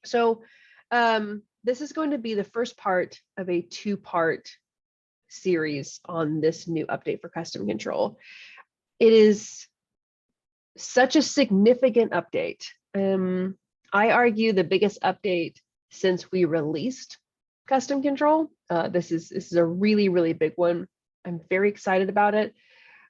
So this is going to be the first part of a two-part series on this new update for custom control. It is such a significant update. I argue the biggest update since we released custom control. This is a really, really big one. I'm very excited about it.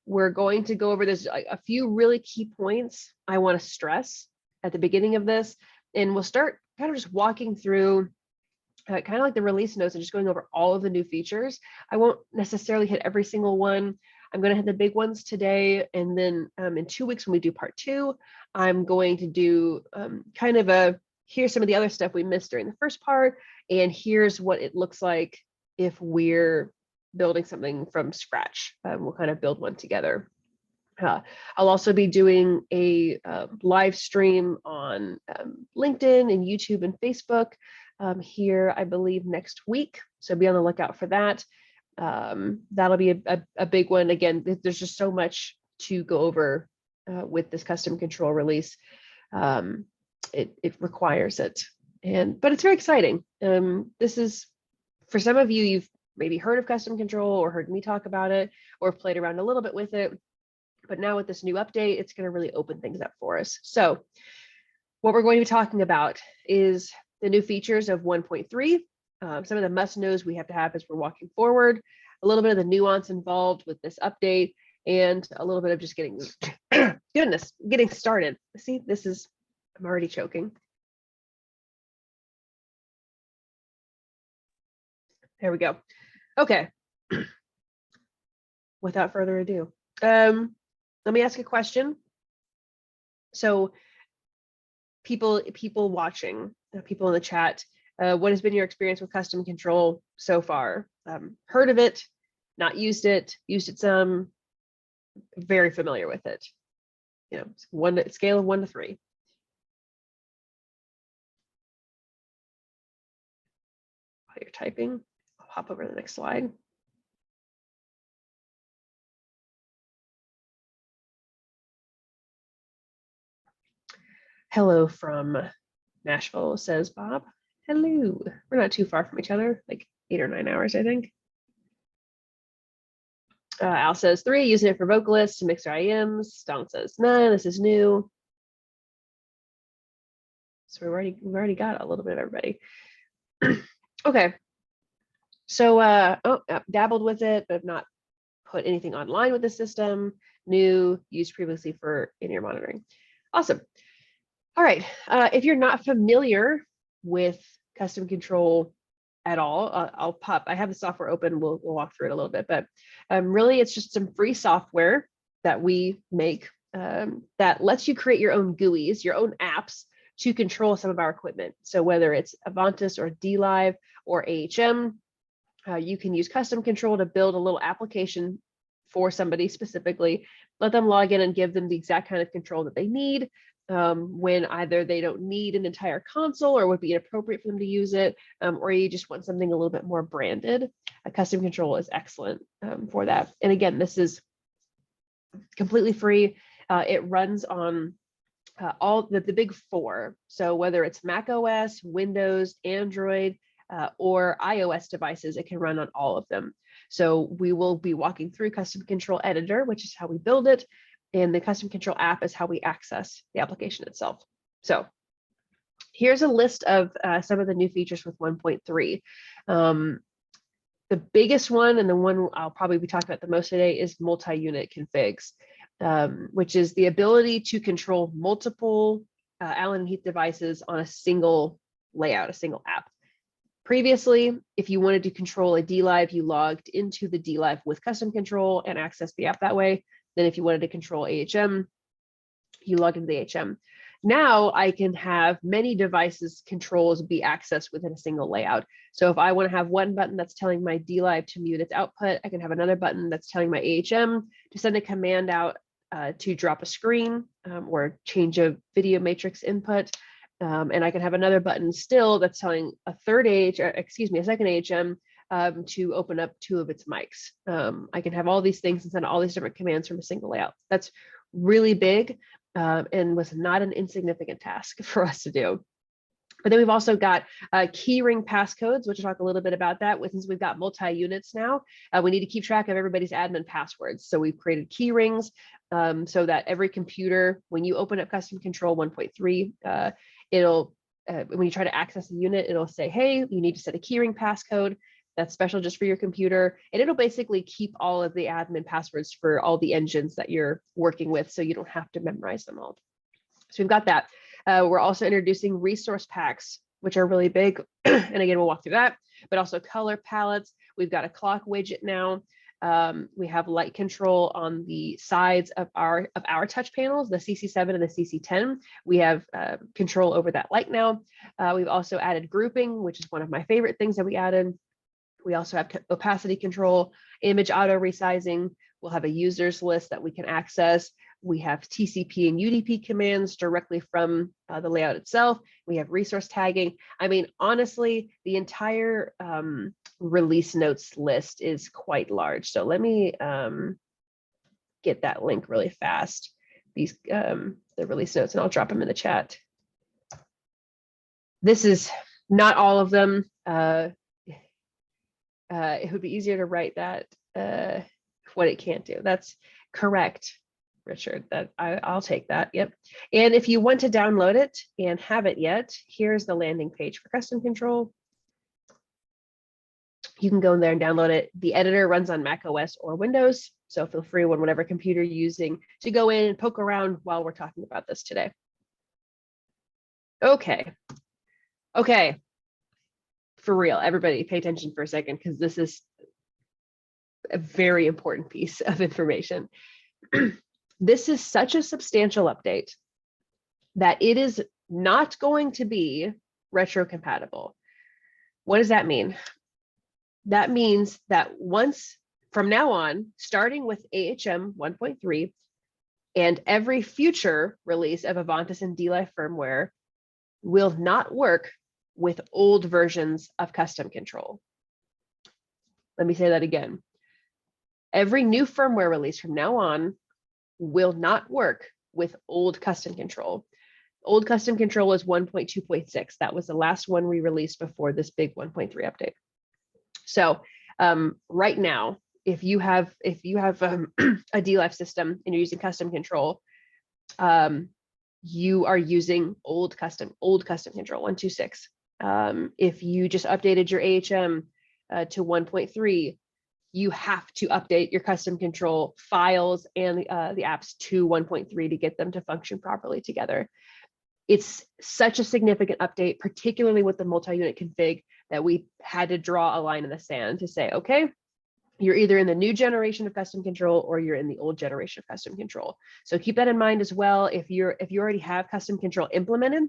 We're going to go over this, a few really key points I want to stress at the beginning of this, and we'll start kind of just walking through kind of like the release notes and just going over all of the new features. I won't necessarily hit every single one. I'm going to hit the big ones today, and then in 2 weeks when we do part 2, I'm going to do kind of here's some of the other stuff we missed during the first part, and here's what it looks like if we're building something from scratch. We'll kind of build one together. I'll also be doing a live stream on LinkedIn and YouTube and Facebook here, I believe, next week. So be on the lookout for that. That'll be a big one. Again, there's just so much to go over with this custom control release. It requires it, but it's very exciting. This is, for some of you, you've maybe heard of custom control or heard me talk about it or played around a little bit with it. But now with this new update, it's going to really open things up for us. So what we're going to be talking about is the new features of 1.3, some of the must-knows we have to have as we're walking forward, a little bit of the nuance involved with this update, and a little bit of just getting, getting started. See, I'm already choking. There we go. Okay. Without further ado, let me ask a question. So people watching, people in the chat, what has been your experience with custom control so far? Heard of it, not used it some, very familiar with it. You know, scale of 1 to 3. While you're typing, I'll hop over to the next slide. Hello from Nashville, says Bob. Hello. We're not too far from each other, like 8 or 9 hours, I think. Al says 3, using it for vocalists to mix our IMs. Don says 9, this is new. So we've already got a little bit of everybody. Okay. So dabbled with it, but have not put anything online with the system. New, used previously for in-ear monitoring. Awesome. All right, if you're not familiar with custom control at all, I have the software open, we'll walk through it a little bit, but really it's just some free software that we make that lets you create your own GUIs, your own apps to control some of our equipment. So whether it's Avantis or DLive or AHM, you can use custom control to build a little application for somebody specifically, let them log in and give them the exact kind of control that they need. When either they don't need an entire console or would be inappropriate for them to use it, or you just want something a little bit more branded. A custom control is excellent for that. And again, this is completely free. It runs on all the big 4. So whether it's Mac OS, Windows, Android, or iOS devices, it can run on all of them. So we will be walking through Custom Control Editor, which is how we build it. And the Custom Control app is how we access the application itself. So here's a list of some of the new features with 1.3. The biggest one, and the one I'll probably be talking about the most today, is multi-unit configs, which is the ability to control multiple Allen and Heath devices on a single layout, a single app. Previously, if you wanted to control a DLive, you logged into the DLive with custom control and accessed the app that way. Then if you wanted to control AHM, you log into the AHM. Now I can have many devices controls be accessed within a single layout. So if I want to have one button that's telling my DLive to mute its output, I can have another button that's telling my AHM to send a command out to drop a screen or change a video matrix input. And I can have another button still that's telling a second AHM to open up 2 of its mics. I can have all these things and send all these different commands from a single layout. That's really big and was not an insignificant task for us to do. But then we've also got keyring passcodes, which I'll talk a little bit about that. Since we've got multi-units now, we need to keep track of everybody's admin passwords. So we've created key rings so that every computer, when you open up Custom Control 1.3, it'll, when you try to access a unit, it'll say, hey, you need to set a keyring passcode that's special just for your computer. And it'll basically keep all of the admin passwords for all the engines that you're working with, so you don't have to memorize them all. So we've got that. We're also introducing resource packs, which are really big. And again, we'll walk through that, but also color palettes. We've got a clock widget now. We have light control on the sides of our touch panels, the CC7 and the CC10. We have control over that light now. We've also added grouping, which is one of my favorite things that we added. We also have opacity control, image auto resizing. We'll have a users list that we can access. We have TCP and UDP commands directly from the layout itself. We have resource tagging. I mean, honestly, the entire release notes list is quite large. So let me get that link really fast. These the release notes, and I'll drop them in the chat. This is not all of them. It would be easier to write that what it can't do. That's correct, Richard. That I'll take that. Yep. And if you want to download it and have it yet, here's the landing page for Custom Control. You can go in there and download it. The editor runs on Mac OS or Windows, so feel free on whatever computer you're using to go in and poke around while we're talking about this today. Okay. For real, everybody pay attention for a second, because this is a very important piece of information. This is such a substantial update that it is not going to be retrocompatible. What does that mean? That means that once from now on, starting with AHM 1.3 and every future release of Avantis and DLive firmware will not work with old versions of Custom Control. Let me say that again. Every new firmware release from now on will not work with old Custom Control. Old Custom Control is 1.2.6. That was the last one we released before this big 1.3 update. So right now, if you have a DLive system and you're using Custom Control, you are using old Custom Control 1.2.6. If you just updated your AHM to 1.3, you have to update your Custom Control files and the apps to 1.3 to get them to function properly together. It's such a significant update, particularly with the multi-unit config, that we had to draw a line in the sand to say, okay, you're either in the new generation of Custom Control or you're in the old generation of Custom Control. So keep that in mind as well. If you already have Custom Control implemented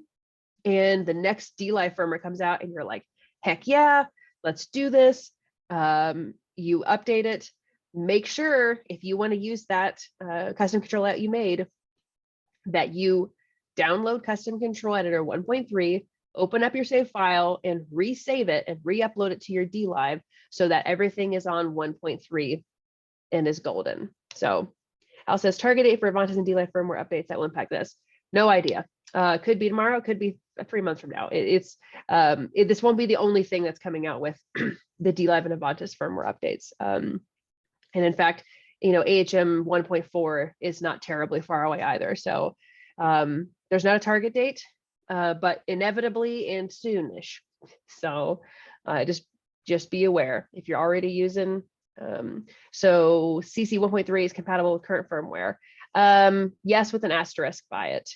and the next DLive firmware comes out and you're like, heck yeah, let's do this. You update it. Make sure if you want to use that Custom Control layout you made, that you download Custom Control Editor 1.3, open up your save file and resave it and re-upload it to your DLive so that everything is on 1.3 and is golden. So Al says target date for Avantis and DLive firmware updates that will impact this. No idea. Could be tomorrow, could be 3 months from now. This won't be the only thing that's coming out with the DLive and Avantis firmware updates. And in fact, AHM 1.4 is not terribly far away either. So there's not a target date, but inevitably and soonish. So just be aware if you're already using. So CC 1.3 is compatible with current firmware. Yes, with an asterisk by it.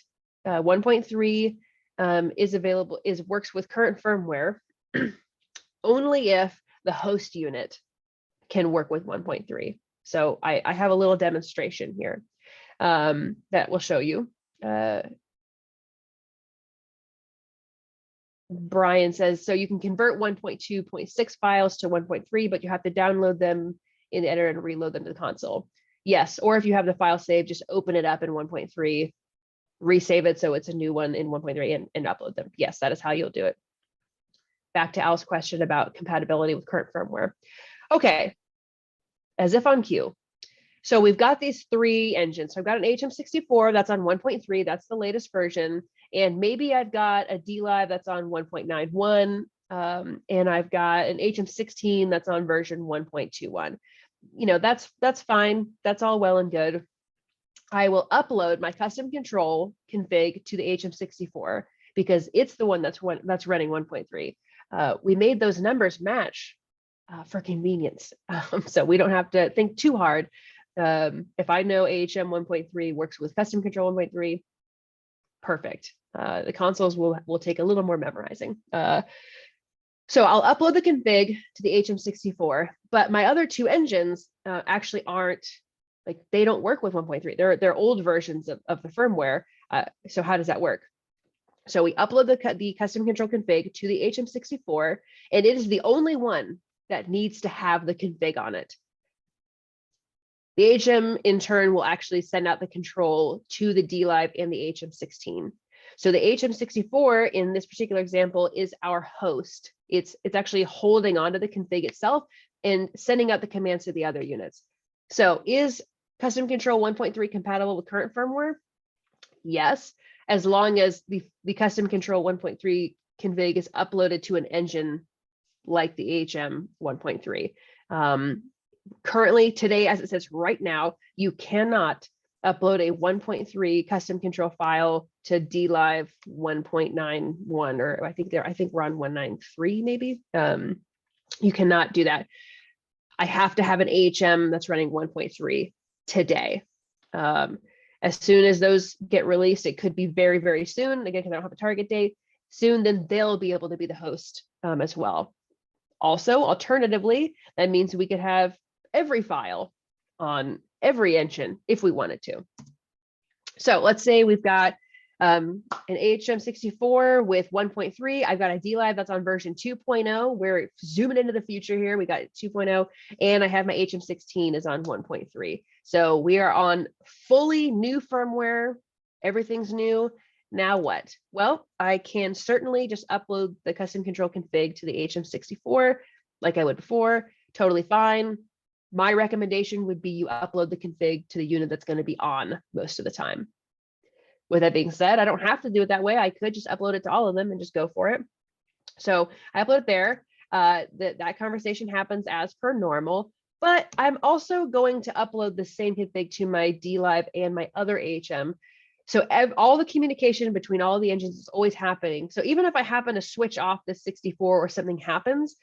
1.3 is available, works with current firmware only if the host unit can work with 1.3. So I have a little demonstration here that will show you. Brian says, so you can convert 1.2.6 files to 1.3, but you have to download them in the editor and reload them to the console. Yes, or if you have the file saved, just open it up in 1.3, resave it so it's a new one in 1.3 and upload them. Yes, that is how you'll do it. Back to Al's question about compatibility with current firmware. Okay, as if on cue. So we've got these three engines. So I've got an HM64 that's on 1.3, that's the latest version. And maybe I've got a DLive that's on 1.91, and I've got an HM16 that's on version 1.21. You know, that's fine. That's all well and good. I will upload my custom control config to the HM64 because it's the one that's running 1.3. We made those numbers match for convenience, so we don't have to think too hard. If I know AHM 1.3 works with custom control 1.3, perfect. The consoles will take a little more memorizing. So I'll upload the config to the HM64, but my other two engines actually aren't, like, they don't work with 1.3. They're old versions of the firmware. So how does that work? So we upload the custom control config to the HM64, and it is the only one that needs to have the config on it. The HM in turn will actually send out the control to the DLive and the HM16. So the HM64 in this particular example is our host. It's actually holding onto the config itself and sending out the commands to the other units. So is custom control 1.3 compatible with current firmware? Yes, as long as the custom control 1.3 config is uploaded to an engine like the HM 1.3. Currently, today, as it says right now, you cannot upload a 1.3 custom control file to DLive 1.91, or I think we're on 1.93 maybe. You cannot do that. I have to have an AHM that's running 1.3 today. As soon as those get released, it could be very, very soon. Again, because I don't have a target date soon, then they'll be able to be the host as well. Also, alternatively, that means we could have every file on every engine if we wanted to. So let's say we've got an AHM64 with 1.3. I've got a DLive that's on version 2.0. We're zooming into the future here. We got 2.0, and I have my HM16 is on 1.3. So we are on fully new firmware. Everything's new. Now what? Well, I can certainly just upload the custom control config to the HM64 like I would before. Totally fine. My recommendation would be you upload the config to the unit that's going to be on most of the time. With that being said, I don't have to do it that way. I could just upload it to all of them and just go for it. So I upload it there. That conversation happens as per normal, but I'm also going to upload the same config to my DLive and my other AHM. So all the communication between all the engines is always happening. So even if I happen to switch off the 64 or something happens,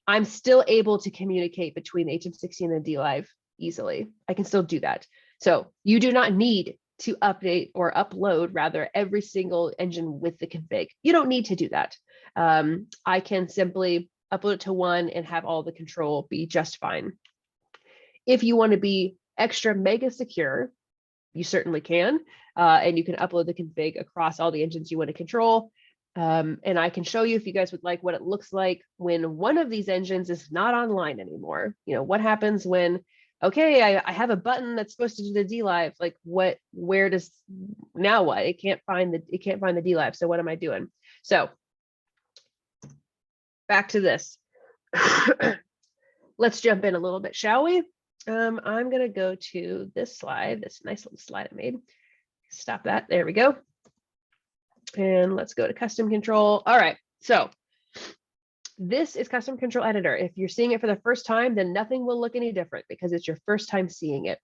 I'm still able to communicate between the HM16 and DLive easily. I can still do that. So you do not need to update or upload rather every single engine with the config. You don't need to do that. I can simply upload it to one and have all the control be just fine. If you want to be extra mega secure, you certainly can, and you can upload the config across all the engines you want to control. And I can show you, if you guys would like, what it looks like when one of these engines is not online anymore. You know, what happens when, okay, I have a button that's supposed to do the DLive, like now what? It can't find the DLive. So what am I doing? So back to this. Let's jump in a little bit, shall we? I'm going to go to this slide, this nice little slide I made. Stop that. There we go. And let's go to custom control. All right. So this is custom control editor. If you're seeing it for the first time, then nothing will look any different because it's your first time seeing it.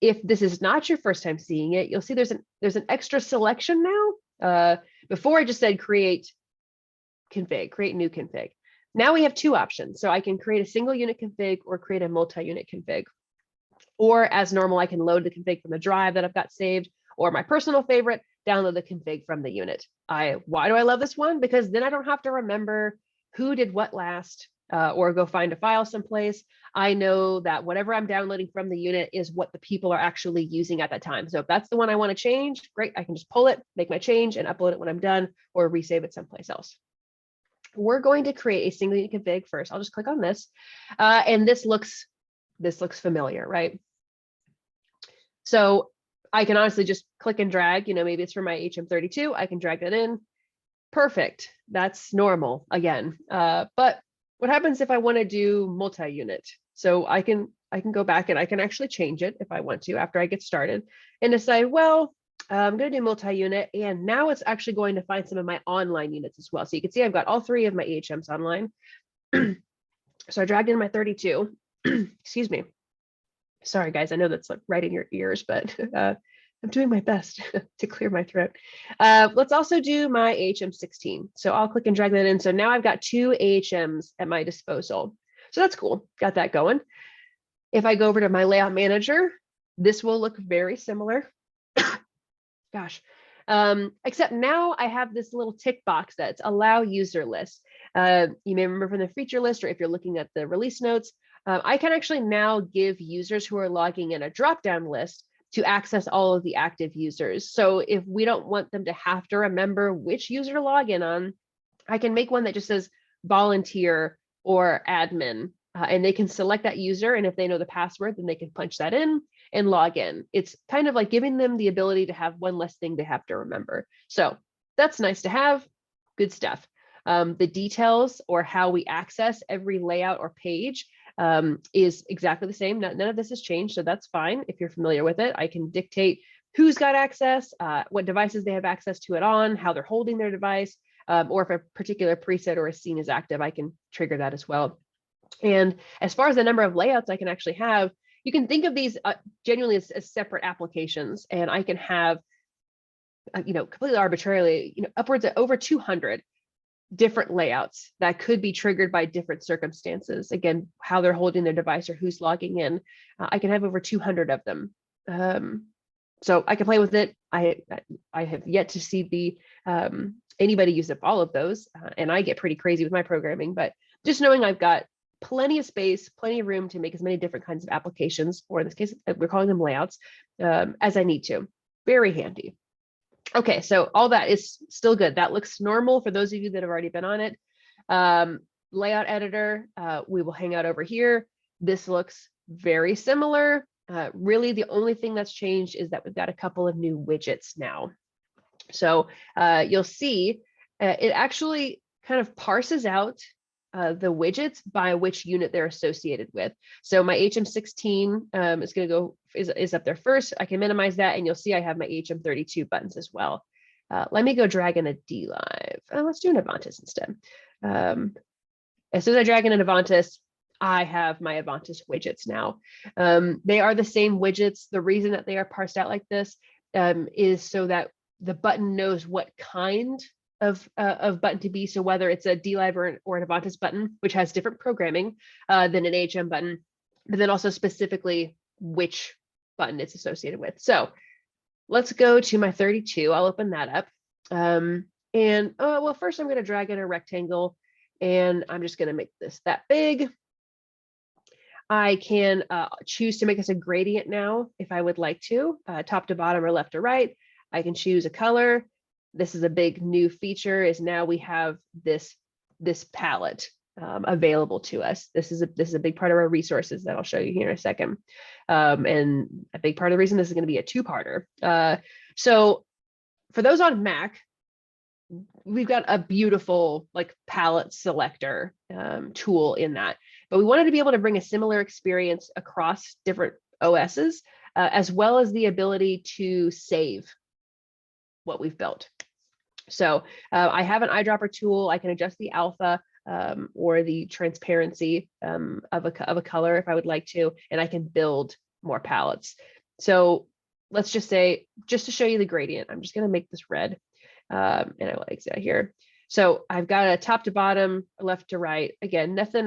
If this is not your first time seeing it, you'll see there's an extra selection now. Before I just said create config, create new config. Now we have two options. So I can create a single unit config or create a multi-unit config. Or as normal, I can load the config from the drive that I've got saved, or my personal favorite, download the config from the unit. Why do I love this one? Because then I don't have to remember who did what last, or go find a file someplace. I know that whatever I'm downloading from the unit is what the people are actually using at that time. So if that's the one I want to change, great, I can just pull it, make my change, and upload it when I'm done, or resave it someplace else. We're going to create a single unit config first. I'll just click on this, and this looks familiar, right? So I can honestly just click and drag, you know, maybe it's for my HM32, I can drag that in. Perfect, that's normal again. But what happens if I want to do multi-unit? So I can go back and I can actually change it if I want to after I get started and decide, well, I'm going to do multi-unit, and now it's actually going to find some of my online units as well. So you can see I've got all 3 of my AHMs online. So I dragged in my 32. Excuse me. Sorry, guys. I know that's like right in your ears, but I'm doing my best to clear my throat. Let's also do my AHM 16. So I'll click and drag that in. So now I've got 2 AHMs at my disposal. So that's cool. Got that going. If I go over to my layout manager, this will look very similar. Gosh. Except now I have this little tick box that's allow user list. You may remember from the feature list, or if you're looking at the release notes, I can actually now give users who are logging in a drop-down list to access all of the active users. So if we don't want them to have to remember which user to log in on, I can make one that just says volunteer or admin, and they can select that user. And if they know the password, then they can punch that in and log in. It's kind of like giving them the ability to have one less thing they have to remember. So that's nice to have. Good stuff. The details or how we access every layout or page is exactly the same. None of this has changed, so that's fine. If you're familiar with it, I can dictate who's got access, what devices they have access to it on, how they're holding their device, or if a particular preset or a scene is active, I can trigger that as well. And as far as the number of layouts I can actually have, you can think of these genuinely as separate applications, and I can have, completely arbitrarily, upwards of over 200 different layouts that could be triggered by different circumstances. Again, how they're holding their device or who's logging in. I can have over 200 of them. So I can play with it. I have yet to see anybody use up all of those, and I get pretty crazy with my programming, but just knowing I've got plenty of space, plenty of room to make as many different kinds of applications, or in this case, we're calling them layouts, as I need to. Very handy. Okay, so all that is still good. That looks normal for those of you that have already been on it. Layout editor, we will hang out over here. This looks very similar. Really, the only thing that's changed is that we've got a couple of new widgets now. So you'll see it actually kind of parses out the widgets by which unit they're associated with. So my HM16 is going to go is up there first. I can minimize that, and you'll see I have my HM32 buttons as well. Let me go drag in a DLive. Let's do an Avantis instead. As soon as I drag in an Avantis, I have my Avantis widgets now. They are the same widgets. The reason that they are parsed out like this is so that the button knows what kind of button to be. So whether it's a DLive or an Avantis button, which has different programming than an AHM button, but then also specifically which button it's associated with. So let's go to my 32. I'll open that up. Well, first I'm going to drag in a rectangle, and I'm just going to make this that big. I can choose to make this a gradient now if I would like to, top to bottom or left to right. I can choose a color. This is a big new feature, is now we have this palette available to us. This is a big part of our resources that I'll show you here in a second. And a big part of the reason this is going to be a two-parter. So for those on Mac, we've got a beautiful like palette selector tool in that, but we wanted to be able to bring a similar experience across different OSs, as well as the ability to save what we've built. So I have an eyedropper tool. I can adjust the alpha or the transparency of a color if I would like to, and I can build more palettes. So let's just say, just to show you the gradient, I'm just going to make this red, and I will exit out here. So I've got a top to bottom, left to right. Again, nothing,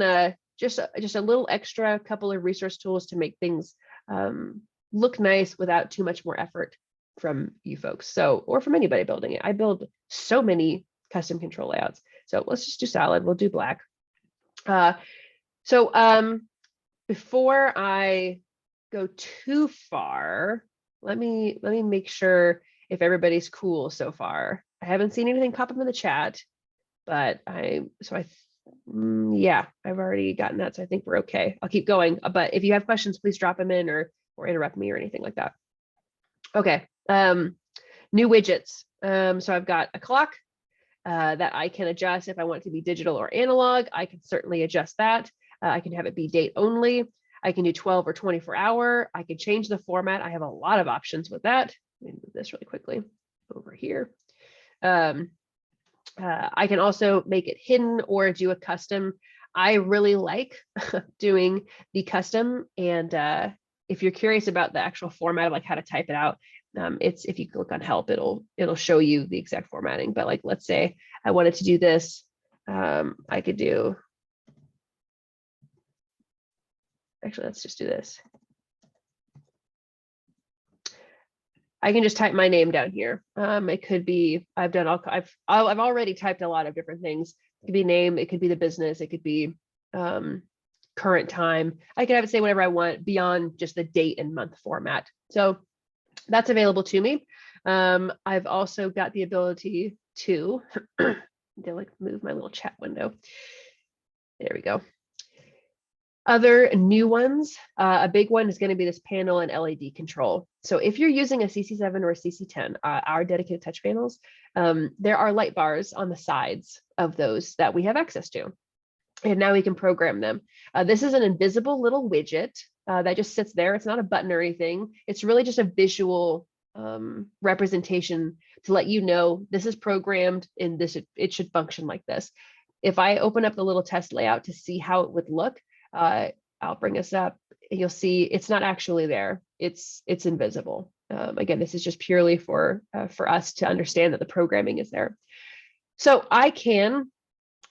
just a little extra couple of resource tools to make things look nice without too much more effort from you folks. So, or from anybody building it. I build so many custom control layouts. So let's just do solid. We'll do black. Before I go too far, let me make sure if everybody's cool so far. I haven't seen anything pop up in the chat, but yeah, I've already gotten that. So I think we're okay. I'll keep going. But if you have questions, please drop them in or interrupt me or anything like that. Okay. New widgets. So I've got a clock that I can adjust if I want it to be digital or analog. I can certainly adjust that. I can have it be date only. I can do 12 or 24 hour. I can change the format. I have a lot of options with that. let me move this really quickly over here. I can also make it hidden or do a custom. I really like doing the custom. And if you're curious about the actual format of like how to type it out, it's if you click on help, it'll show you the exact formatting. But like, let's say I wanted to do this, I could do, actually, let's just do this. I can just type my name down here. It could be, I've already typed a lot of different things. It could be name, it could be the business, it could be current time. I can have it say whatever I want beyond just the date and month format. So that's available to me. I've also got the ability to like move my little chat window. There we go. Other new ones, a big one is going to be this panel and LED control. So if you're using a CC7 or a CC10, our dedicated touch panels, there are light bars on the sides of those that we have access to. And now we can program them. This is an invisible little widget that just sits there. It's not a button or anything. It's really just a visual representation to let you know this is programmed and it should function like this. If I open up the little test layout to see how it would look, I'll bring us up and you'll see it's not actually there. It's invisible. Again, this is just purely for us to understand that the programming is there. So I can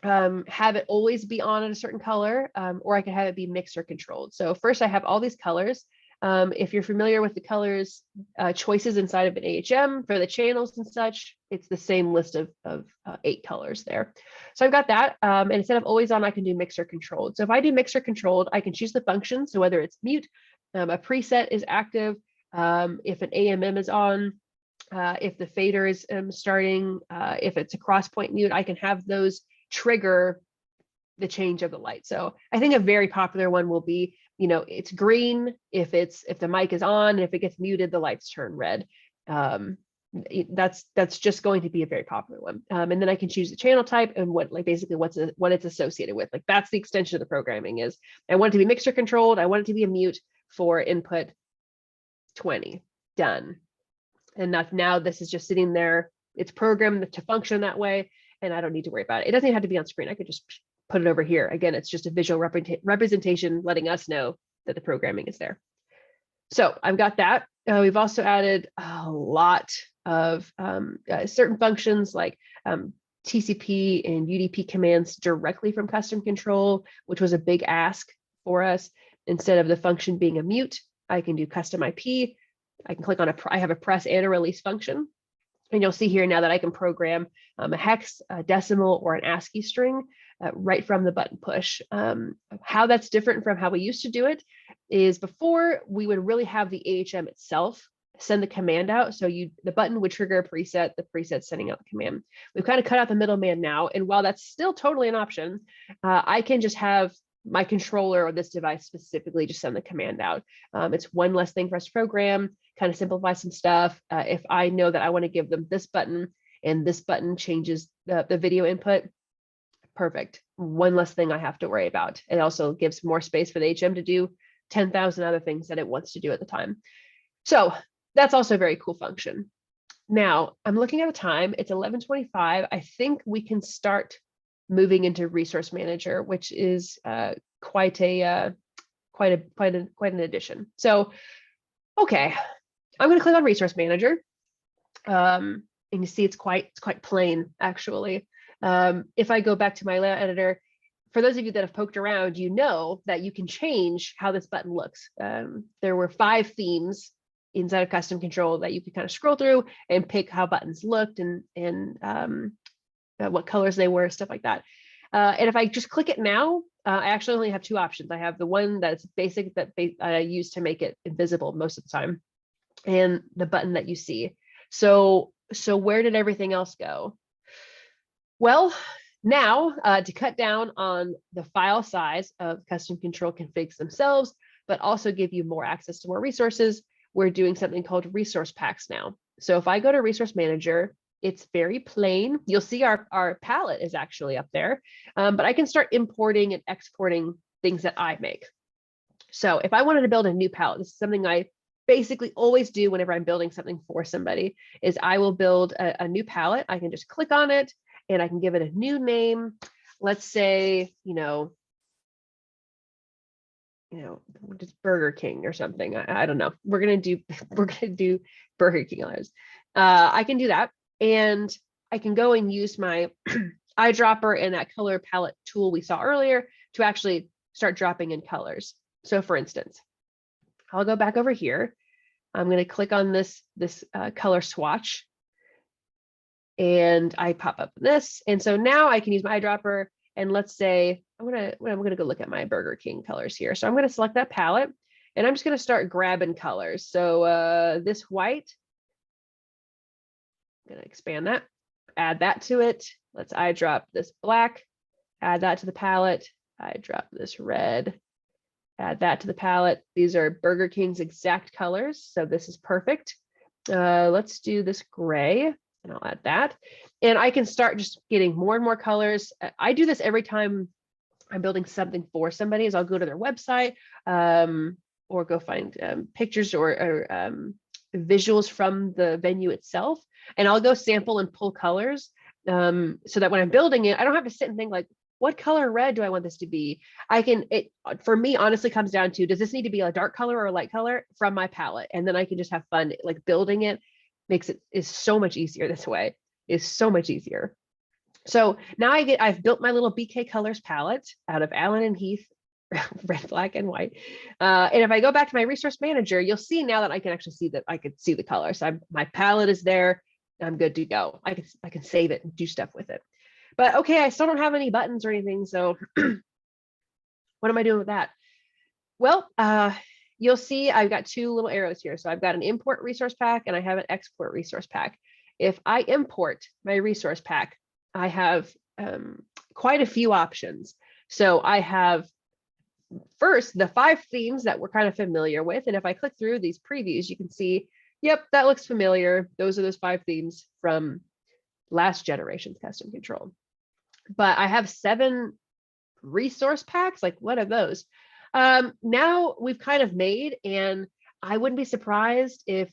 have it always be on in a certain color, or I can have it be mixer controlled. So first I have all these colors. If you're familiar with the colors choices inside of an AHM for the channels and such, it's the same list of 8 colors there. So I've got that. And instead of always on, I can do mixer controlled. So if I do mixer controlled, I can choose the function. So whether it's mute, a preset is active, if an AMM is on, if the fader is starting, if it's a cross point mute, I can have those trigger the change of the light. So I think a very popular one will be, it's green if the mic is on, and if it gets muted, the lights turn red. That's just going to be a very popular one. And then I can choose the channel type and what it's associated with. Like that's the extension of the programming is. I want it to be mixer controlled. I want it to be a mute for input 20. Done. And now this is just sitting there. It's programmed to function that way, and I don't need to worry about it. It doesn't even have to be on screen. I could just put it over here. Again, it's just a visual representation letting us know that the programming is there. So I've got that. We've also added a lot of certain functions like TCP and UDP commands directly from Custom Control, which was a big ask for us. Instead of the function being a mute, I can do custom IP. I can click on I have a press and a release function. And you'll see here now that I can program a hex, a decimal, or an ASCII string right from the button push. How that's different from how we used to do it is before we would really have the AHM itself send the command out. So the button would trigger a preset, the preset sending out the command. We've kind of cut out the middleman now. And while that's still totally an option, I can just have my controller or this device specifically just send the command out. It's one less thing for us to program, kind of simplify some stuff. If I know that I want to give them this button and this button changes the video input, perfect. One less thing I have to worry about. It also gives more space for the HM to do 10,000 other things that it wants to do at the time. So that's also a very cool function. Now I'm looking at the time, it's 11:25. I think we can start moving into Resource Manager, which is quite an addition. So, okay, I'm going to click on Resource Manager, and you see it's quite plain actually. If I go back to my layout editor, for those of you that have poked around, you know that you can change how this button looks. There were 5 themes inside of Custom Control that you could kind of scroll through and pick how buttons looked and what colors they were, stuff like that. And if I just click it now, I actually only have 2 options. I have the one that's basic that I use to make it invisible most of the time, and the button that you see. So where did everything else go? Well, now to cut down on the file size of Custom Control configs themselves, but also give you more access to more resources, we're doing something called resource packs now. So if I go to Resource Manager, it's very plain. You'll see our palette is actually up there, but I can start importing and exporting things that I make. So if I wanted to build a new palette, this is something I basically always do whenever I'm building something for somebody is I will build a new palette. I can just click on it and I can give it a new name. Let's say, just Burger King or something. I don't know. We're gonna do Burger King colors. I can do that, and I can go and use my eyedropper and that color palette tool we saw earlier to actually start dropping in colors. So for instance, I'll go back over here. I'm going to click on this color swatch, and I pop up this. And so now I can use my eyedropper, and let's say I'm gonna go look at my Burger King colors here. So I'm going to select that palette, and I'm just going to start grabbing colors. So this white, I'm going to expand that, add that to it. Let's eyedrop this black, add that to the palette. Eyedrop this red, add that to the palette. These are Burger King's exact colors, so this is perfect. Let's do this gray, and I'll add that. And I can start just getting more and more colors. I do this every time I'm building something for somebody, is I'll go to their website or go find pictures or visuals from the venue itself, and I'll go sample and pull colors so that when I'm building it, I don't have to sit and think like, what color red do I want this to be? It for me honestly comes down to, does this need to be a dark color or a light color from my palette? And then I can just have fun, like building it is so much easier this way, is so much easier. So now I've built my little BK Colors palette out of Allen and Heath, red, black, and white. And if I go back to my resource manager, you'll see now that I can actually see that I could see the colors. My palette is there. I'm good to go. I can save it and do stuff with it. But okay, I still don't have any buttons or anything. So what am I doing with that? Well, you'll see I've got two little arrows here. So I've got an import resource pack and I have an export resource pack. If I import my resource pack, I have quite a few options. So I have first the 5 themes that we're kind of familiar with. And if I click through these previews, you can see, yep, that looks familiar. Those are those 5 themes from last generation's custom control. But I have 7 resource packs. Like, what are those? Now we've kind of made, and I wouldn't be surprised if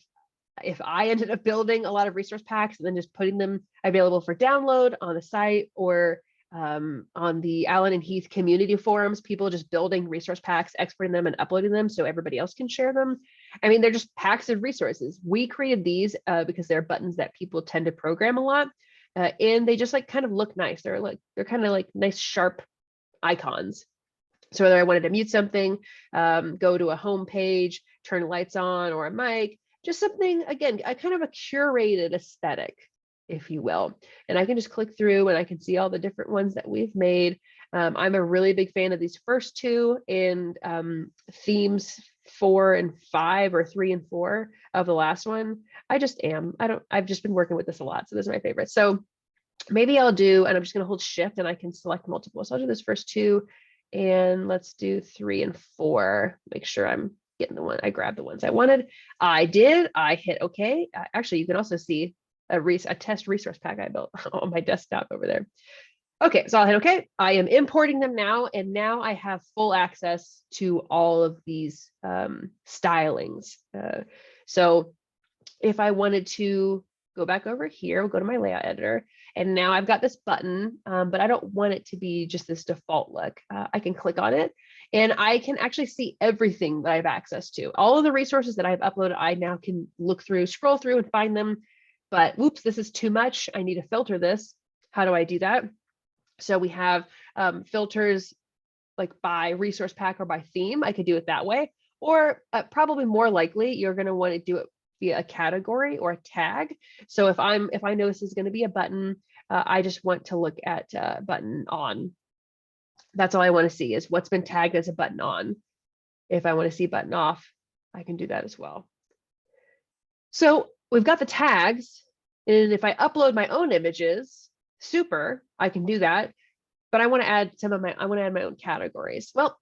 I ended up building a lot of resource packs and then just putting them available for download on the site or on the Allen and Heath community forums, people just building resource packs, exporting them and uploading them so everybody else can share them. I mean, they're just packs of resources. We created these because they're buttons that people tend to program a lot. And they just like kind of look nice. They're kind of like nice, sharp icons. So whether I wanted to mute something, go to a home page, turn lights on, or a mic, just something, again, a kind of a curated aesthetic, if you will. And I can just click through and I can see all the different ones that we've made. I'm a really big fan of these first 2 and themes 4 and 5 or 3 and 4 of the last one. I've just been working with this a lot. So those are my favorites. So maybe I'll do, and I'm just going to hold shift and I can select multiple. So I'll do this first 2 and let's do 3 and 4. Make sure I'm getting the one, I grabbed the ones I wanted. I did, I hit okay. Actually, you can also see a test resource pack I built on my desktop over there. Okay, so I'll hit okay. I am importing them now, and now I have full access to all of these stylings. So if I wanted to go back over here, we'll go to my layout editor, and now I've got this button, but I don't want it to be just this default look. I can click on it, and I can actually see everything that I have access to. All of the resources that I've uploaded, I now can look through, scroll through and find them. But whoops, this is too much. I need to filter this. How do I do that? So we have filters like by resource pack or by theme. I could do it that way. Or probably more likely, you're going to want to do it via a category or a tag. So if I know this is going to be a button, I just want to look at button on. That's all I want to see is what's been tagged as a button on. If I want to see button off, I can do that as well. So we've got the tags, and if I upload my own images, super, I can do that. But I want to add my own categories. Well,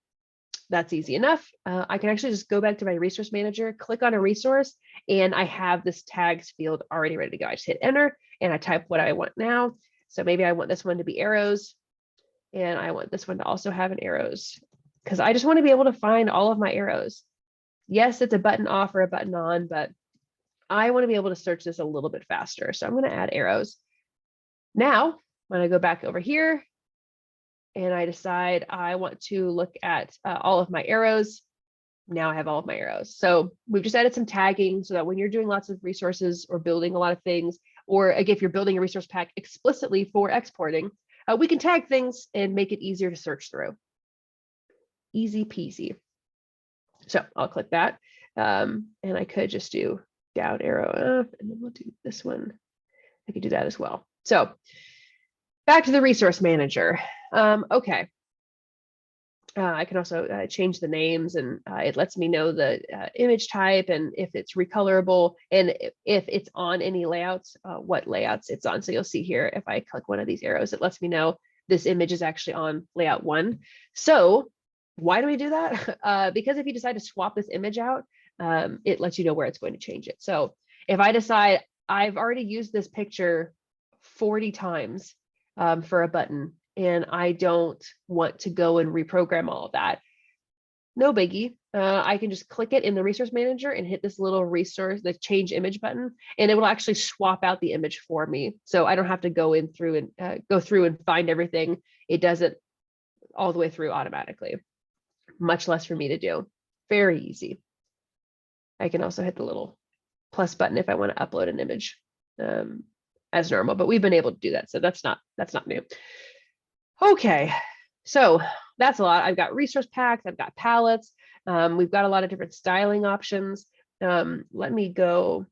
that's easy enough. I can actually just go back to my resource manager, click on a resource, and I have this tags field already ready to go. I just hit enter and I type what I want now. So maybe I want this one to be arrows, and I want this one to also have an arrows, because I just want to be able to find all of my arrows. Yes, it's a button off or a button on, but I want to be able to search this a little bit faster. So I'm going to add arrows. Now, when I go back over here and I decide I want to look at all of my arrows, now I have all of my arrows. So we've just added some tagging so that when you're doing lots of resources or building a lot of things, or if you're building a resource pack explicitly for exporting, we can tag things and make it easier to search through. Easy peasy. So I'll click that. And I could just do down arrow up, and then we'll do this one. I could do that as well. So back to the resource manager. Okay. I can also change the names, and it lets me know the image type and if it's recolorable and if it's on any layouts, what layouts it's on. So you'll see here, if I click one of these arrows, it lets me know this image is actually on layout 1. So why do we do that? Because if you decide to swap this image out, it lets you know where it's going to change it. So if I decide I've already used this picture 40 times for a button, and I don't want to go and reprogram all of that, no biggie. I can just click it in the resource manager and hit this little resource, the change image button, and it will actually swap out the image for me. So I don't have to go through and find everything. It does it all the way through automatically. Much less for me to do. Very easy. I can also hit the little plus button if I want to upload an image as normal, but we've been able to do that. So that's not new. Okay, so that's a lot. I've got resource packs, I've got palettes. We've got a lot of different styling options. Let me go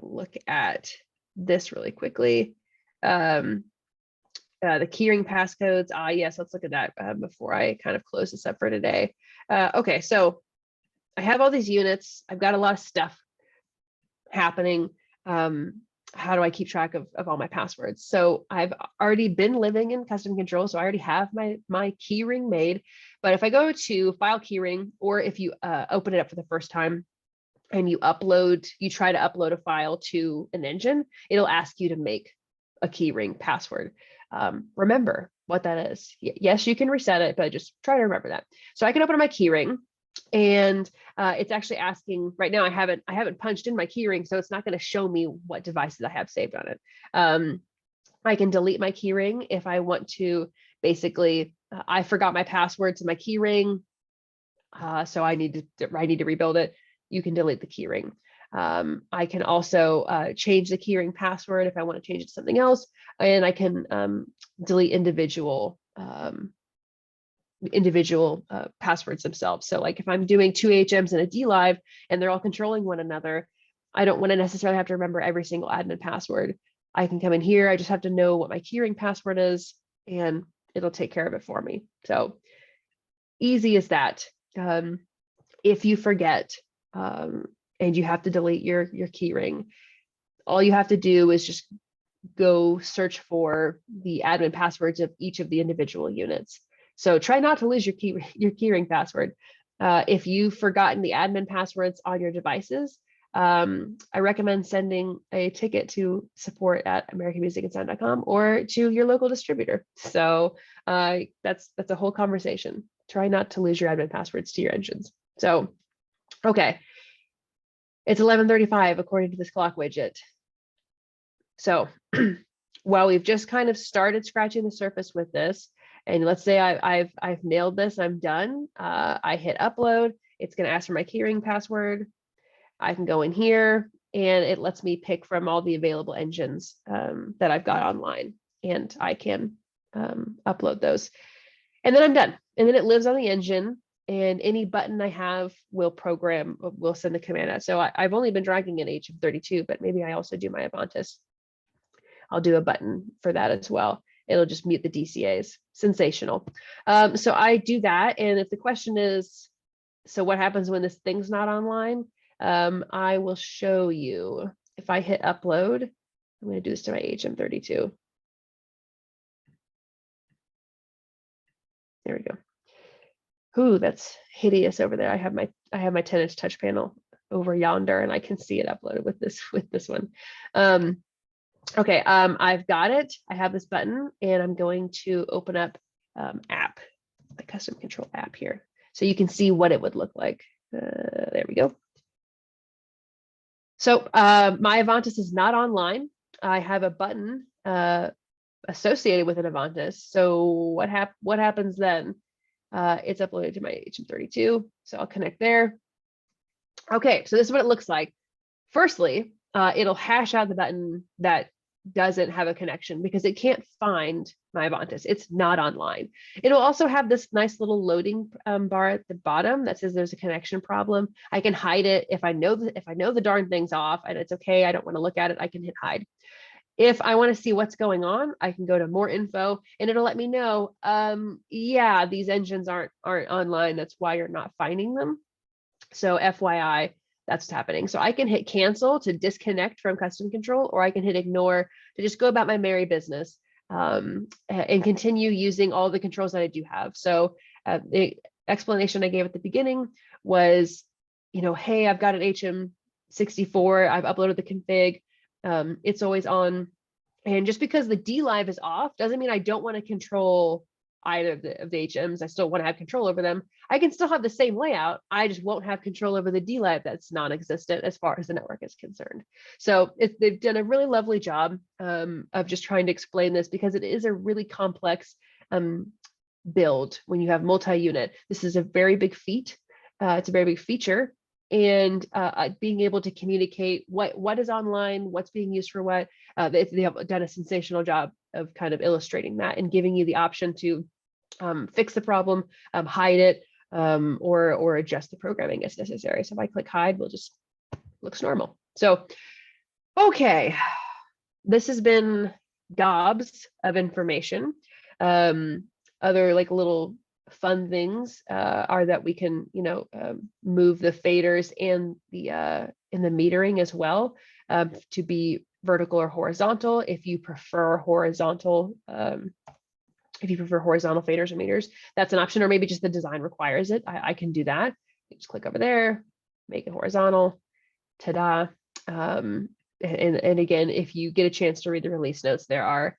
look at this really quickly. The keyring passcodes. Yes, let's look at that before I kind of close this up for today. Okay, so I have all these units. I've got a lot of stuff happening. How do I keep track of all my passwords? So I've already been living in custom control, so I already have my keyring made. But if I go to file keyring, or if you open it up for the first time and you try to upload a file to an engine, it'll ask you to make a keyring password. Remember what that is. Yes, you can reset it, but just try to remember that. So I can open up my keyring, and it's actually asking right now. I haven't punched in my keyring, so it's not going to show me what devices I have saved on it. I can delete my keyring if I want to. Basically, I forgot my passwords in my keyring, so I need to rebuild it. You can delete the keyring. I can also change the keyring password if I want to change it to something else, and I can delete individual passwords themselves. So like if I'm doing 2 HMs and a DLive and they're all controlling one another, I don't want to necessarily have to remember every single admin password. I can come in here. I just have to know what my keyring password is, and it'll take care of it for me. So easy as that. If you forget and you have to delete your keyring, all you have to do is just go search for the admin passwords of each of the individual units. So try not to lose your keyring password. If you've forgotten the admin passwords on your devices, I recommend sending a ticket to support@americanmusicandsound.com or to your local distributor. So that's a whole conversation. Try not to lose your admin passwords to your engines. So, okay. It's 11:35 according to this clock widget. So while we've just kind of started scratching the surface with this, and let's say I've nailed this, I'm done. I hit upload. It's going to ask for my keyring password. I can go in here, and it lets me pick from all the available engines that I've got online, and I can upload those. And then I'm done. And then it lives on the engine, and any button I have will send the command out. So I've only been dragging in HM32, but maybe I also do my Avantis. I'll do a button for that as well. It'll just mute the DCAs. Sensational. So I do that. And if the question is, so what happens when this thing's not online? I will show you. If I hit upload, I'm going to do this to my HM32. There we go. Ooh, that's hideous over there. I have my 10-inch touch panel over yonder, and I can see it uploaded with this one. Okay, I've got it. I have this button, and I'm going to open up app, the custom control app here, so you can see what it would look like. There we go. So my Avantis is not online. I have a button associated with an Avantis. So what happens then? It's uploaded to my HM32. So I'll connect there. Okay, so this is what it looks like. Firstly, it'll hash out the button that doesn't have a connection because it can't find my Avantis. It's not online. It'll also have this nice little loading bar at the bottom that says there's a connection problem. I can hide it if I know the darn thing's off and it's okay. I don't want to look at it. I can hit hide. If I want to see what's going on, I can go to more info and it'll let me know. Yeah, these engines aren't online. That's why you're not finding them. So FYI, that's what's happening. So I can hit cancel to disconnect from custom control, or I can hit ignore to just go about my merry business and continue using all the controls that I do have. So the explanation I gave at the beginning was, hey, I've got an HM64, I've uploaded the config, it's always on. And just because the D live is off doesn't mean I don't want to control either of the HMs. I still want to have control over them. I can still have the same layout. I just won't have control over the D live that's non-existent as far as the network is concerned. So they've done a really lovely job of just trying to explain this because it is a really complex build when you have multi-unit. This is a very big feat. It's a very big feature. And being able to communicate what is online, what's being used for what, they have done a sensational job of kind of illustrating that and giving you the option to fix the problem, hide it, or adjust the programming as necessary. So if I click hide, we'll just looks normal. So, okay, this has been gobs of information. Other like little fun things are that we can, move the faders and the in the metering as well to be vertical or horizontal. If you prefer horizontal, faders or meters, that's an option, or maybe just the design requires it. I can do that. Just click over there, make it horizontal. Ta-da! And again, if you get a chance to read the release notes, there are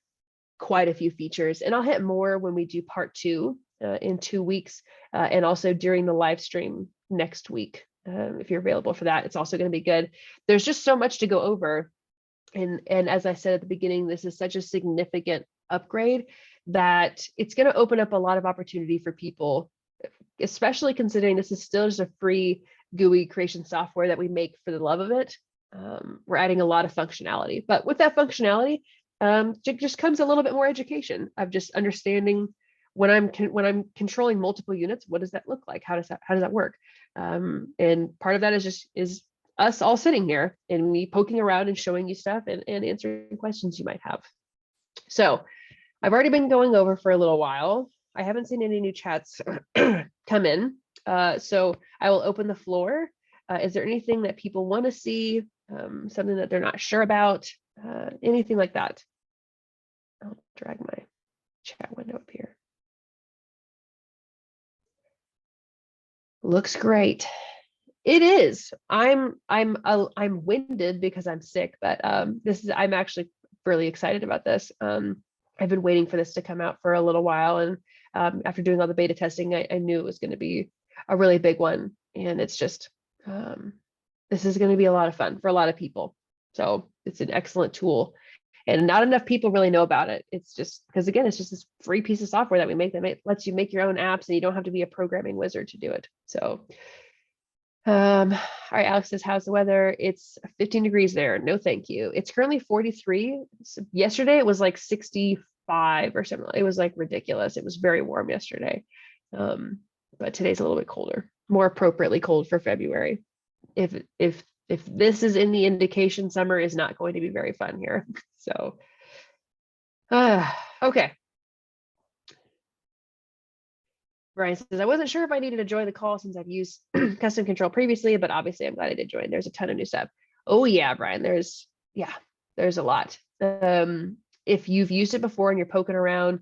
quite a few features, and I'll hit more when we do part 2 in 2 weeks, and also during the live stream next week. If you're available for that, it's also going to be good. There's just so much to go over. And as I said at the beginning, this is such a significant upgrade that it's going to open up a lot of opportunity for people, especially considering this is still just a free GUI creation software that we make for the love of it. We're adding a lot of functionality, but with that functionality, just comes a little bit more education of just understanding when I'm controlling multiple units, what does that look like? How does that work? And part of that is us all sitting here and me poking around and showing you stuff and answering questions you might have. So I've already been going over for a little while. I haven't seen any new chats come in. So I will open the floor. Is there anything that people want to see? Something that they're not sure about? Anything like that? I'll drag my chat window up here. Looks great. It is. I'm winded because I'm sick, but I'm actually really excited about this. I've been waiting for this to come out for a little while, and after doing all the beta testing, I knew it was going to be a really big one, and it's just this is going to be a lot of fun for a lot of people. So it's an excellent tool, and not enough people really know about it. It's just because, again, it's just this free piece of software that we make that lets you make your own apps, and you don't have to be a programming wizard to do it. So all right, Alex says, how's the weather? It's 15 degrees there. No, thank you. It's currently 43. So yesterday it was like 65 or something. It was like ridiculous. It was very warm yesterday. But today's a little bit colder, more appropriately cold for February. If this is in the indication, summer is not going to be very fun here. So okay. Brian says, I wasn't sure if I needed to join the call since I've used custom control previously, but obviously I'm glad I did join. There's a ton of new stuff. Oh yeah, Brian, there's a lot. If you've used it before and you're poking around,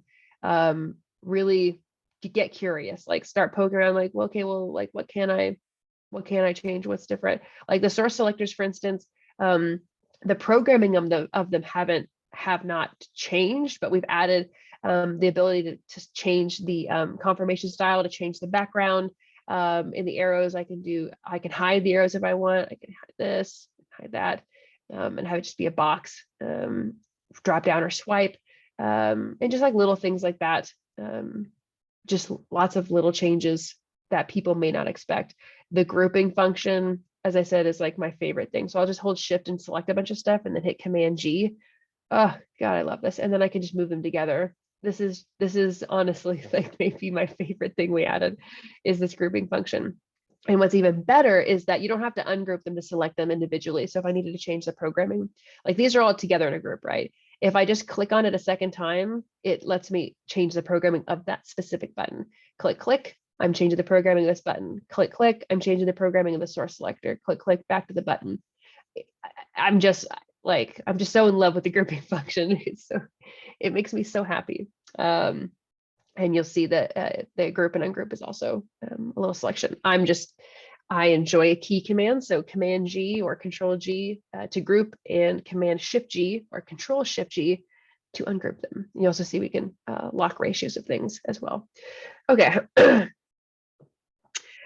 really get curious, like start poking around, like, well, okay, well, like, what can I change? What's different? Like the source selectors, for instance, the programming of them have not changed, but we've added the ability to change the confirmation style, to change the background, In the arrows, I can hide the arrows if I want. I can hide this, hide that, and have it just be a box, drop down or swipe, and just like little things like that. Just lots of little changes that people may not expect. The grouping function, as I said, is like my favorite thing. So I'll just hold shift and select a bunch of stuff and then hit Command G. Oh God, I love this. And then I can just move them together. This is honestly like maybe my favorite thing we added is this grouping function. And what's even better is that you don't have to ungroup them to select them individually. So if I needed to change the programming, like these are all together in a group, right? If I just click on it a second time, it lets me change the programming of that specific button. Click, click, I'm changing the programming of this button. Click, click, I'm changing the programming of the source selector. Click, click, back to the button. I'm just so in love with the grouping function. It makes me so happy. And you'll see that the group and ungroup is also a little selection. I enjoy a key command. So Command G or Control G to group, and Command Shift G or Control Shift G to ungroup them. You also see we can lock ratios of things as well. Okay.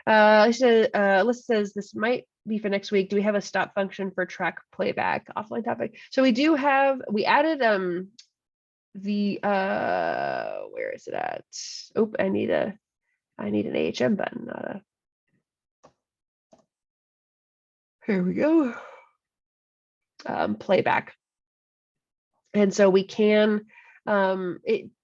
Alyssa says this might be for next week. Do we have a stop function for track playback offline topic? So we added where is it at? Oh, I need an AHM button, not a. Here we go. Playback. And so we can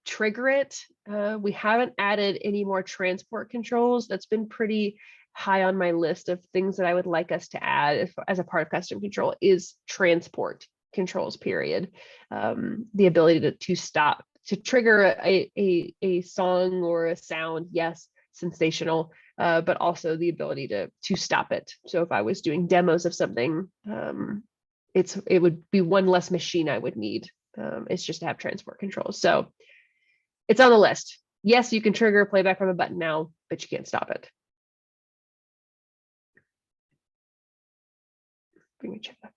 trigger it. We haven't added any more transport controls. That's been pretty high on my list of things that I would like us to add as a part of custom control is transport controls, period. The ability to stop, to trigger a song or a sound, yes, sensational, but also the ability to stop it. So if I was doing demos of something, it would be one less machine I would need. It's just to have transport controls. So it's on the list. Yes, you can trigger playback from a button now, but you can't stop it. Bring your check up.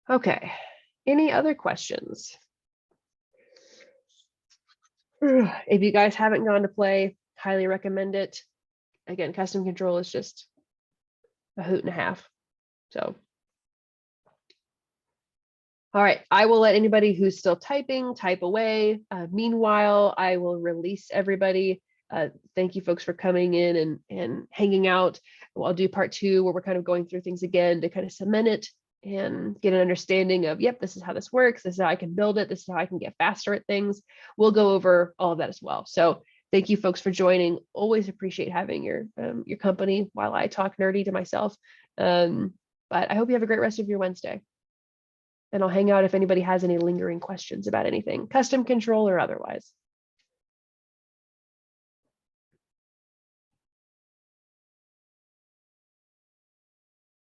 Okay. Any other questions? If you guys haven't gone to play, highly recommend it. Again, custom control is just a hoot and a half. So, all right, I will let anybody who's still typing type away. Meanwhile, I will release everybody. Thank you folks for coming in and hanging out. I'll do part 2 where we're kind of going through things again to kind of cement it and get an understanding of, yep, this is how this works. This is how I can build it. This is how I can get faster at things. We'll go over all of that as well. So thank you folks for joining. Always appreciate having your company while I talk nerdy to myself. But I hope you have a great rest of your Wednesday. And I'll hang out if anybody has any lingering questions about anything, custom control or otherwise.